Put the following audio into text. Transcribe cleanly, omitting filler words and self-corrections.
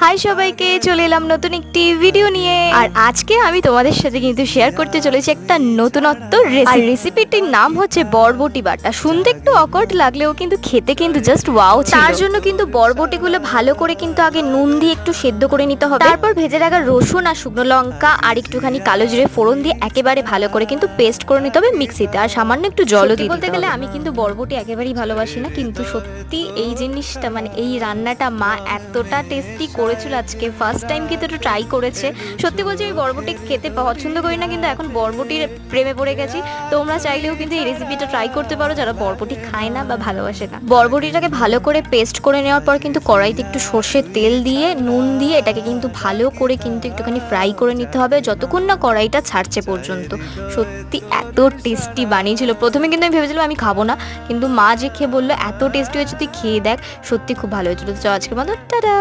High সবাইকে, চলে এলাম নতুন একটি ভিডিও নিয়ে। আর আজকে আমি তোমাদের সাথে কিন্তু শেয়ার করতে চলেছি একটা নতুনত্ব রেসিপি। রেসিপিটির নাম হচ্ছে বরবটি বাটা। শুনতে একটু অকওয়ার্ড লাগলেও কিন্তু খেতে কিন্তু জাস্ট ওয়াও ছিল। তার জন্য কিন্তু বরবটিগুলো ভালো করে কিন্তু আগে নুন দিয়ে একটু সেদ্ধ করে নিতে হবে। তারপর ভেজে রাখা রসুন আর শুকনো লঙ্কা আর একটুখানি কালো জিরে ফোড়ন দিয়ে একেবারে ভালো করে কিন্তু পেস্ট করে নিতে হবে মিক্সিতে। আর সামান্য একটু জলও দিয়ে বলতে গেলে আমি কিন্তু বরবটি একেবারেই ভালোবাসি না, কিন্তু সত্যি এই জিনিসটা মানে এই রান্নাটা মা এতটা টেস্টি করেছিল, আজকে ফার্স্ট টাইম কিন্তু একটু ট্রাই করেছে। সত্যি বলছি আমি বরবটি খেতে পছন্দ করি না, কিন্তু এখন বরবটির প্রেমে পড়ে গেছি। তোমরা চাইলেও কিন্তু এই রেসিপিটা ট্রাই করতে পারো যারা বরবটি খায় না বা ভালোবাসে না। বরবটিটাকে ভালো করে পেস্ট করে নেওয়ার পর কিন্তু কড়াইতে একটু সর্ষের তেল দিয়ে নুন দিয়ে এটাকে কিন্তু ভালো করে কিন্তু একটুখানি ফ্রাই করে নিতে হবে যতক্ষণ না কড়াইটা ছাড়ছে পর্যন্ত। সত্যি এত টেস্টি বানিয়েছিল। প্রথমে কিন্তু আমি ভেবেছিলাম আমি খাবো না, কিন্তু মা যে খেয়ে বললো এত টেস্টি হয়েছে তুই খেয়ে দেখ, সত্যি খুব ভালো হয়েছিল। তো আজকের মতো টাটা।